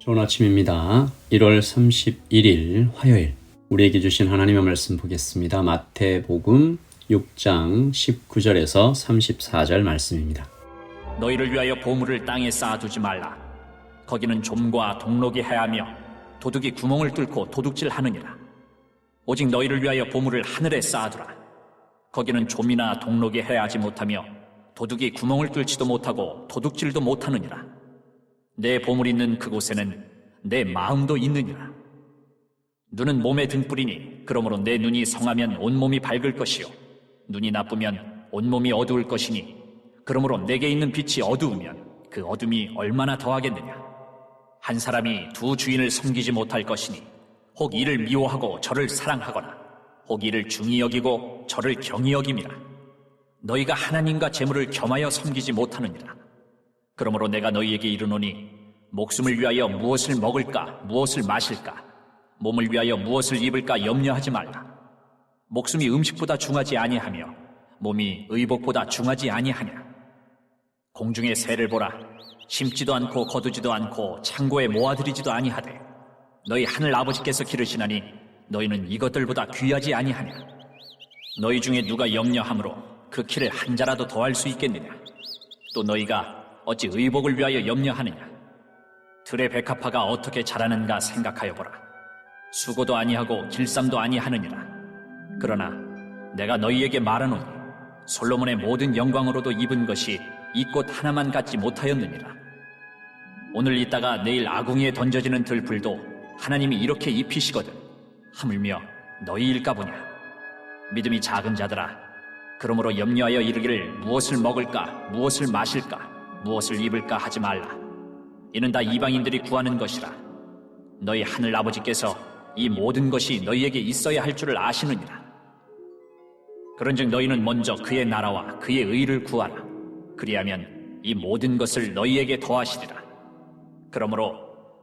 좋은 아침입니다. 1월 31일 화요일 우리에게 주신 하나님의 말씀 보겠습니다. 마태복음 6장 19절에서 34절 말씀입니다. 너희를 위하여 보물을 땅에 쌓아두지 말라. 거기는 좀과 동록이 해하며 도둑이 구멍을 뚫고 도둑질하느니라. 오직 너희를 위하여 보물을 하늘에 쌓아두라. 거기는 좀이나 동록이 해하지 못하며 도둑이 구멍을 뚫지도 못하고 도둑질도 못하느니라. 내 보물 있는 그곳에는 내 마음도 있느니라. 눈은 몸의 등불이니 그러므로 내 눈이 성하면 온몸이 밝을 것이요 눈이 나쁘면 온몸이 어두울 것이니 그러므로 내게 있는 빛이 어두우면 그 어둠이 얼마나 더하겠느냐. 한 사람이 두 주인을 섬기지 못할 것이니 혹 이를 미워하고 저를 사랑하거나 혹 이를 중히 여기고 저를 경히 여김이라. 너희가 하나님과 재물을 겸하여 섬기지 못하느니라. 그러므로 내가 너희에게 이르노니 목숨을 위하여 무엇을 먹을까 무엇을 마실까 몸을 위하여 무엇을 입을까 염려하지 말라. 목숨이 음식보다 중하지 아니하며 몸이 의복보다 중하지 아니하냐. 공중의 새를 보라. 심지도 않고 거두지도 않고 창고에 모아들이지도 아니하되 너희 하늘 아버지께서 기르시나니 너희는 이것들보다 귀하지 아니하냐. 너희 중에 누가 염려함으로 그 키를 한 자라도 더할 수 있겠느냐. 또 너희가 어찌 의복을 위하여 염려하느냐. 들의 백합화가 어떻게 자라는가 생각하여 보라. 수고도 아니하고 길쌈도 아니하느니라. 그러나 내가 너희에게 말하노니 솔로몬의 모든 영광으로도 입은 것이 이 꽃 하나만 갖지 못하였느니라. 오늘 있다가 내일 아궁이에 던져지는 들풀도 하나님이 이렇게 입히시거든 하물며 너희일까 보냐. 믿음이 작은 자들아, 그러므로 염려하여 이르기를 무엇을 먹을까 무엇을 마실까 무엇을 입을까 하지 말라. 이는 다 이방인들이 구하는 것이라. 너희 하늘 아버지께서 이 모든 것이 너희에게 있어야 할 줄을 아시느니라. 그런즉 너희는 먼저 그의 나라와 그의 의를 구하라. 그리하면 이 모든 것을 너희에게 더하시리라. 그러므로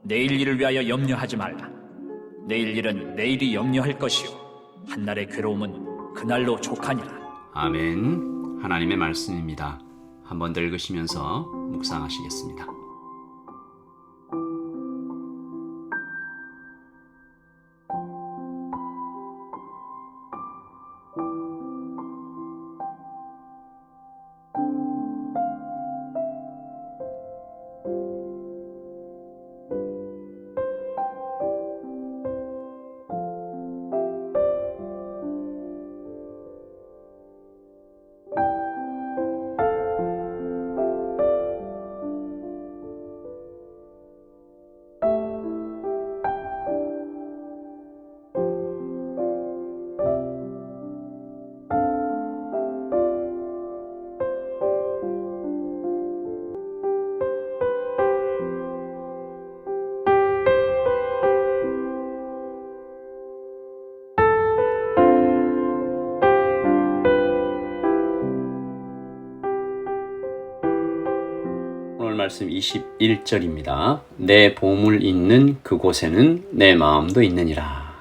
내일 일을 위하여 염려하지 말라. 내일 일은 내일이 염려할 것이요 한날의 괴로움은 그날로 족하니라. 아멘. 하나님의 말씀입니다. 한번 더 읽으시면서 묵상하시겠습니다. 오늘 말씀 21절입니다. 내 보물 있는 그곳에는 내 마음도 있느니라.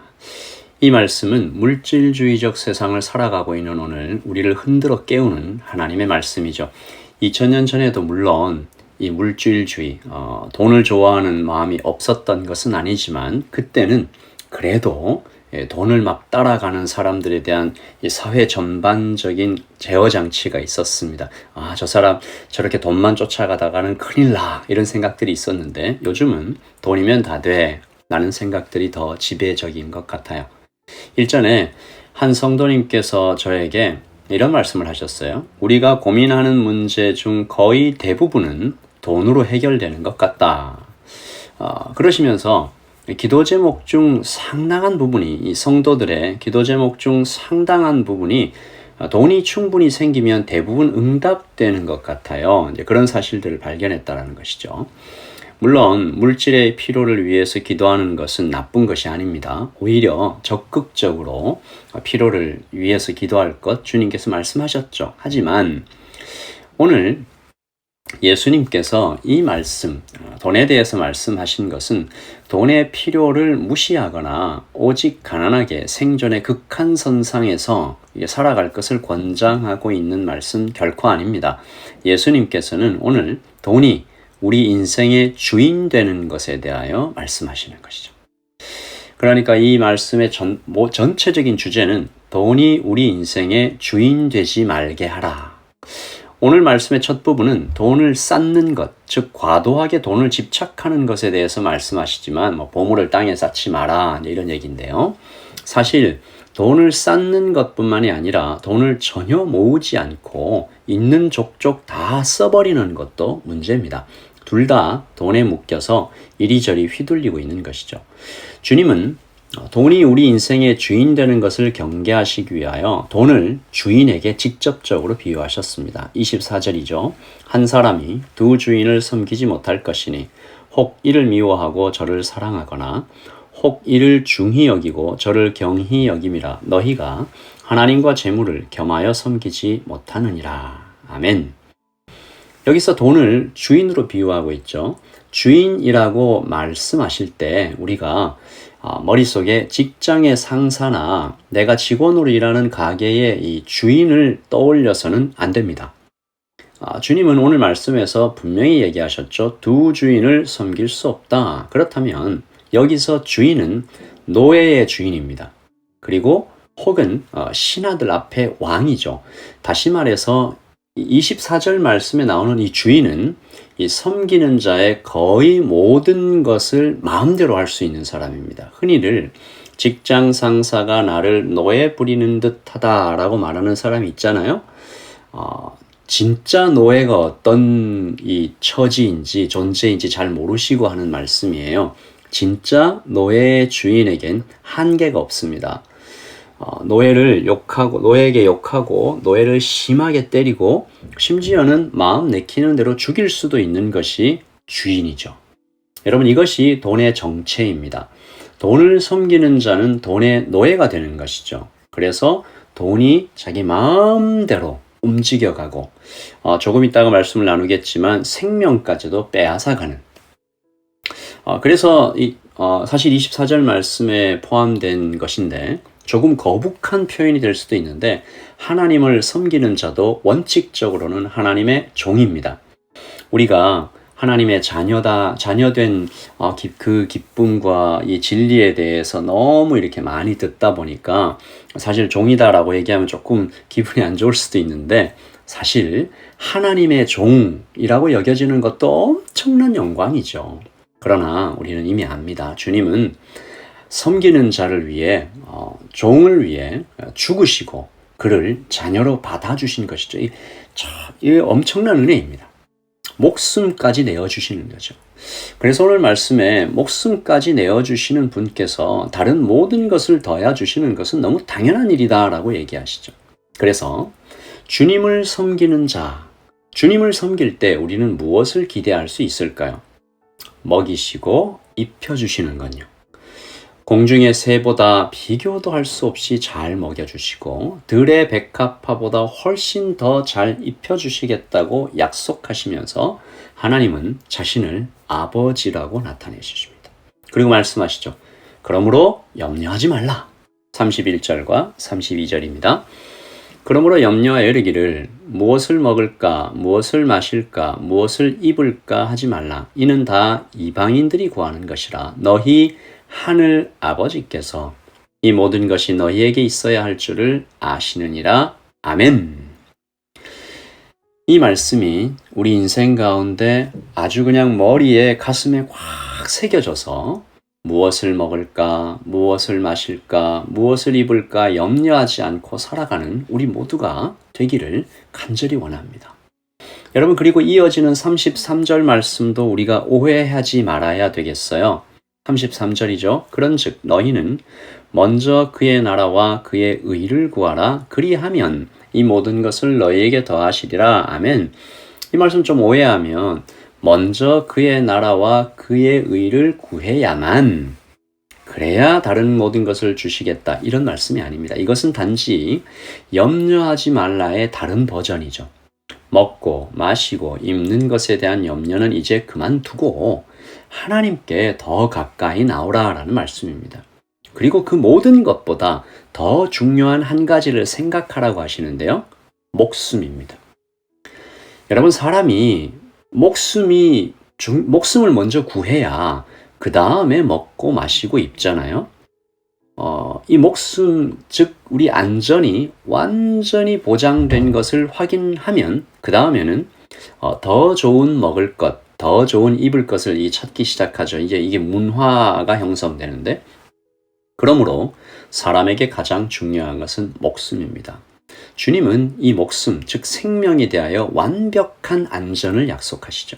이 말씀은 물질주의적 세상을 살아가고 있는 오늘 우리를 흔들어 깨우는 하나님의 말씀이죠. 2000년 전에도 물론 이 물질주의, 돈을 좋아하는 마음이 없었던 것은 아니지만 그때는 그래도 돈을 막 따라가는 사람들에 대한 이 사회 전반적인 제어 장치가 있었습니다. 저 사람 저렇게 돈만 쫓아가다가는 큰일 나, 이런 생각들이 있었는데 요즘은 돈이면 다 돼 라는 생각들이 더 지배적인 것 같아요. 일전에 한 성도님께서 저에게 이런 말씀을 하셨어요. 우리가 고민하는 문제 중 거의 대부분은 돈으로 해결되는 것 같다. 그러시면서 기도 제목 중 상당한 부분이, 이 성도들의 기도 제목 중 상당한 부분이 돈이 충분히 생기면 대부분 응답되는 것 같아요. 이제 그런 사실들을 발견했다는 것이죠. 물론 물질의 필요를 위해서 기도하는 것은 나쁜 것이 아닙니다. 오히려 적극적으로 필요를 위해서 기도할 것 주님께서 말씀하셨죠. 하지만 오늘 예수님께서 이 말씀, 돈에 대해서 말씀하신 것은 돈의 필요를 무시하거나 오직 가난하게 생존의 극한선상에서 살아갈 것을 권장하고 있는 말씀 결코 아닙니다. 예수님께서는 오늘 돈이 우리 인생의 주인 되는 것에 대하여 말씀하시는 것이죠. 그러니까 이 말씀의 전체적인 주제는 돈이 우리 인생의 주인 되지 말게 하라. 오늘 말씀의 첫 부분은 돈을 쌓는 것, 즉 과도하게 돈을 집착하는 것에 대해서 말씀하시지만 보물을 땅에 쌓지 마라 이런 얘기인데요. 사실 돈을 쌓는 것뿐만이 아니라 돈을 전혀 모으지 않고 있는 족족 다 써버리는 것도 문제입니다. 둘 다 돈에 묶여서 이리저리 휘둘리고 있는 것이죠. 주님은 돈이 우리 인생의 주인 되는 것을 경계하시기 위하여 돈을 주인에게 직접적으로 비유하셨습니다. 24절이죠. 한 사람이 두 주인을 섬기지 못할 것이니 혹 이를 미워하고 저를 사랑하거나 혹 이를 중히 여기고 저를 경히 여김이라. 너희가 하나님과 재물을 겸하여 섬기지 못하느니라. 아멘. 여기서 돈을 주인으로 비유하고 있죠. 주인이라고 말씀하실 때 우리가 머릿속에 직장의 상사나 내가 직원으로 일하는 가게의 이 주인을 떠올려서는 안 됩니다. 주님은 오늘 말씀에서 분명히 얘기하셨죠. 두 주인을 섬길 수 없다. 그렇다면 여기서 주인은 노예의 주인입니다. 그리고 혹은 신하들 앞에 왕이죠. 다시 말해서 24절 말씀에 나오는 이 주인은 이 섬기는 자의 거의 모든 것을 마음대로 할 수 있는 사람입니다. 흔히들 직장 상사가 나를 노예 부리는 듯 하다라고 말하는 사람이 있잖아요. 진짜 노예가 어떤 이 처지인지 존재인지 잘 모르시고 하는 말씀이에요. 진짜 노예의 주인에겐 한계가 없습니다. 노예에게 욕하고 노예를 심하게 때리고 심지어는 마음 내키는 대로 죽일 수도 있는 것이 주인이죠. 여러분, 이것이 돈의 정체입니다. 돈을 섬기는 자는 돈의 노예가 되는 것이죠. 그래서 돈이 자기 마음대로 움직여가고 조금 이따가 말씀을 나누겠지만 생명까지도 빼앗아가는. 그래서 사실 24절 말씀에 포함된 것인데 조금 거북한 표현이 될 수도 있는데 하나님을 섬기는 자도 원칙적으로는 하나님의 종입니다. 우리가 하나님의 자녀된 그 기쁨과 이 진리에 대해서 너무 이렇게 많이 듣다 보니까 사실 종이다라고 얘기하면 조금 기분이 안 좋을 수도 있는데 사실 하나님의 종이라고 여겨지는 것도 엄청난 영광이죠. 그러나 우리는 이미 압니다. 주님은 섬기는 자를 위해 종을 위해 죽으시고 그를 자녀로 받아주신 것이죠. 이 엄청난 은혜입니다. 목숨까지 내어주시는 거죠. 그래서 오늘 말씀에 목숨까지 내어주시는 분께서 다른 모든 것을 더해주시는 것은 너무 당연한 일이다라고 얘기하시죠. 그래서 주님을 섬기는 자, 주님을 섬길 때 우리는 무엇을 기대할 수 있을까요? 먹이시고 입혀주시는 건요. 공중의 새보다 비교도 할 수 없이 잘 먹여주시고 들의 백합화보다 훨씬 더 잘 입혀주시겠다고 약속하시면서 하나님은 자신을 아버지라고 나타내십니다. 그리고 말씀하시죠. 그러므로 염려하지 말라. 31절과 32절입니다. 그러므로 염려하여 이르기를 무엇을 먹을까, 무엇을 마실까, 무엇을 입을까 하지 말라. 이는 다 이방인들이 구하는 것이라. 너희 하늘 아버지께서 이 모든 것이 너희에게 있어야 할 줄을 아시느니라. 아멘. 이 말씀이 우리 인생 가운데 아주 그냥 머리에 가슴에 확 새겨져서 무엇을 먹을까, 무엇을 마실까, 무엇을 입을까 염려하지 않고 살아가는 우리 모두가 되기를 간절히 원합니다. 여러분, 그리고 이어지는 33절 말씀도 우리가 오해하지 말아야 되겠어요. 33절이죠. 그런즉 너희는 먼저 그의 나라와 그의 의를 구하라. 그리하면 이 모든 것을 너희에게 더하시리라. 아멘. 이 말씀 좀 오해하면 먼저 그의 나라와 그의 의를 구해야만 그래야 다른 모든 것을 주시겠다. 이런 말씀이 아닙니다. 이것은 단지 염려하지 말라의 다른 버전이죠. 먹고 마시고 입는 것에 대한 염려는 이제 그만두고 하나님께 더 가까이 나오라라는 말씀입니다. 그리고 그 모든 것보다 더 중요한 한 가지를 생각하라고 하시는데요. 목숨입니다. 여러분, 사람이 목숨이 목숨을 먼저 구해야 그 다음에 먹고 마시고 입잖아요. 이 목숨, 즉 우리 안전이 완전히 보장된 것을 확인하면 그 다음에는 더 좋은 먹을 것, 더 좋은 입을 것을 찾기 시작하죠. 이게 문화가 형성되는데, 그러므로 사람에게 가장 중요한 것은 목숨입니다. 주님은 이 목숨, 즉 생명에 대하여 완벽한 안전을 약속하시죠.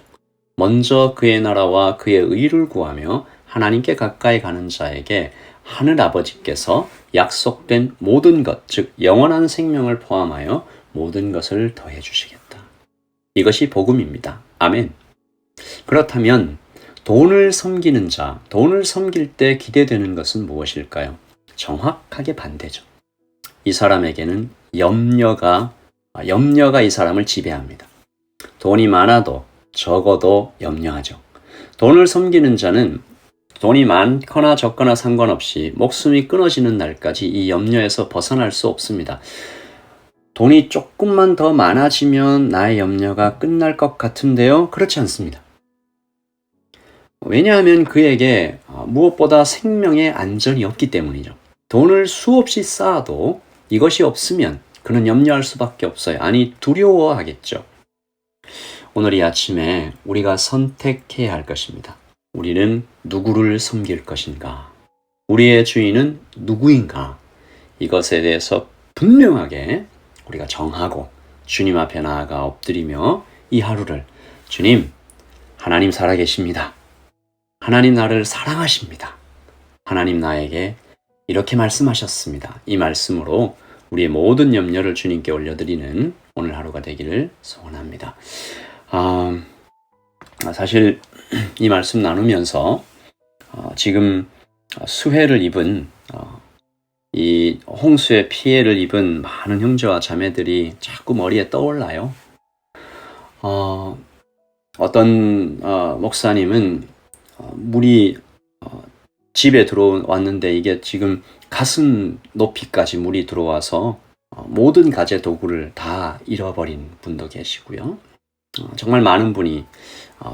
먼저 그의 나라와 그의 의를 구하며 하나님께 가까이 가는 자에게 하늘 아버지께서 약속된 모든 것, 즉 영원한 생명을 포함하여 모든 것을 더해 주시겠다. 이것이 복음입니다. 아멘. 그렇다면 돈을 섬기는 자, 돈을 섬길 때 기대되는 것은 무엇일까요? 정확하게 반대죠. 이 사람에게는 염려가 이 사람을 지배합니다. 돈이 많아도 적어도 염려하죠. 돈을 섬기는 자는 돈이 많거나 적거나 상관없이 목숨이 끊어지는 날까지 이 염려에서 벗어날 수 없습니다. 돈이 조금만 더 많아지면 나의 염려가 끝날 것 같은데요. 그렇지 않습니다. 왜냐하면 그에게 무엇보다 생명의 안전이 없기 때문이죠. 돈을 수없이 쌓아도 이것이 없으면 그는 염려할 수밖에 없어요. 아니, 두려워하겠죠. 오늘 이 아침에 우리가 선택해야 할 것입니다. 우리는 누구를 섬길 것인가? 우리의 주인은 누구인가? 이것에 대해서 분명하게 우리가 정하고 주님 앞에 나아가 엎드리며 이 하루를, 주님, 하나님 살아계십니다. 하나님 나를 사랑하십니다. 하나님 나에게 이렇게 말씀하셨습니다. 이 말씀으로 우리의 모든 염려를 주님께 올려드리는 오늘 하루가 되기를 소원합니다. 사실 이 말씀 나누면서 지금 수해를 입은 이 홍수의 피해를 입은 많은 형제와 자매들이 자꾸 머리에 떠올라요. 어떤 목사님은 물이 집에 들어왔는데 이게 지금 가슴 높이까지 물이 들어와서 모든 가재 도구를 다 잃어버린 분도 계시고요. 정말 많은 분이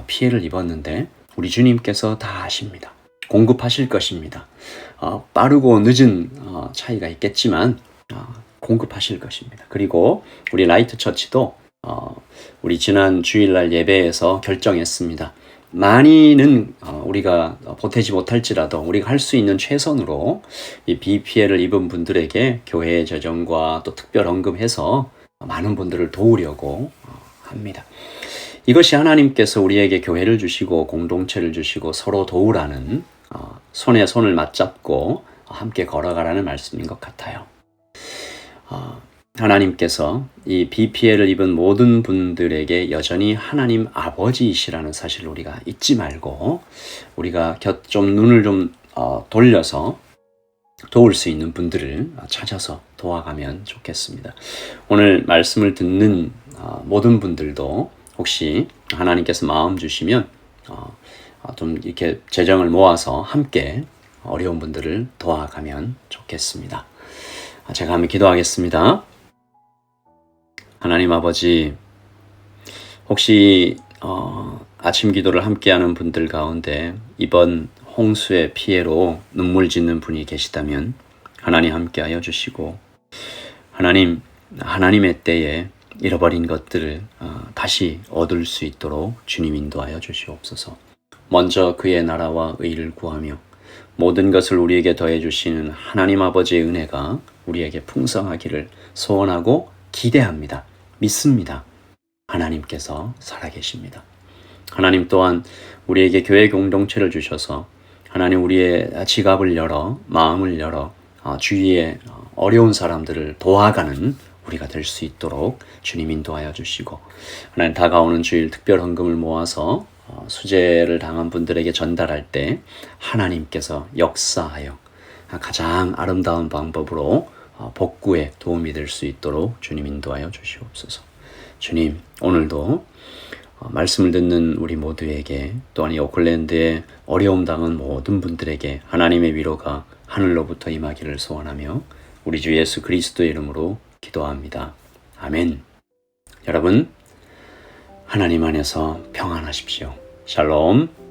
피해를 입었는데 우리 주님께서 다 아십니다. 공급하실 것입니다. 빠르고 늦은 차이가 있겠지만 공급하실 것입니다. 그리고 우리 라이트 처치도 우리 지난 주일날 예배에서 결정했습니다. 많이는 우리가 보태지 못할지라도 우리가 할 수 있는 최선으로 이 비 피해를 입은 분들에게 교회의 재정과 또 특별 헌금해서 많은 분들을 도우려고 합니다. 이것이 하나님께서 우리에게 교회를 주시고 공동체를 주시고 서로 도우라는 손에 손을 맞잡고 함께 걸어가라는 말씀인 것 같아요. 하나님께서 이 비 피해를 입은 모든 분들에게 여전히 하나님 아버지이시라는 사실을 우리가 잊지 말고 우리가 눈을 좀 돌려서 도울 수 있는 분들을 찾아서 도와가면 좋겠습니다. 오늘 말씀을 듣는 모든 분들도 혹시 하나님께서 마음 주시면 좀 이렇게 재정을 모아서 함께 어려운 분들을 도와가면 좋겠습니다. 제가 한번 기도하겠습니다. 하나님 아버지, 혹시 아침 기도를 함께하는 분들 가운데 이번 홍수의 피해로 눈물 짓는 분이 계시다면 하나님 함께하여 주시고, 하나님의 때에 잃어버린 것들을 다시 얻을 수 있도록 주님 인도하여 주시옵소서. 먼저 그의 나라와 의를 구하며 모든 것을 우리에게 더해 주시는 하나님 아버지의 은혜가 우리에게 풍성하기를 소원하고 기대합니다. 믿습니다. 하나님께서 살아계십니다. 하나님 또한 우리에게 교회 공동체를 주셔서 하나님 우리의 지갑을 열어 마음을 열어 주위에 어려운 사람들을 도와가는 우리가 될 수 있도록 주님 인도하여 주시고, 하나님 다가오는 주일 특별 헌금을 모아서 수재를 당한 분들에게 전달할 때 하나님께서 역사하여 가장 아름다운 방법으로 복구에 도움이 될 수 있도록 주님 인도하여 주시옵소서. 주님, 오늘도 말씀을 듣는 우리 모두에게, 또한 이 오클랜드에 어려움 당한 모든 분들에게 하나님의 위로가 하늘로부터 임하기를 소원하며 우리 주 예수 그리스도의 이름으로 기도합니다. 아멘. 여러분, 하나님 안에서 평안하십시오. 샬롬.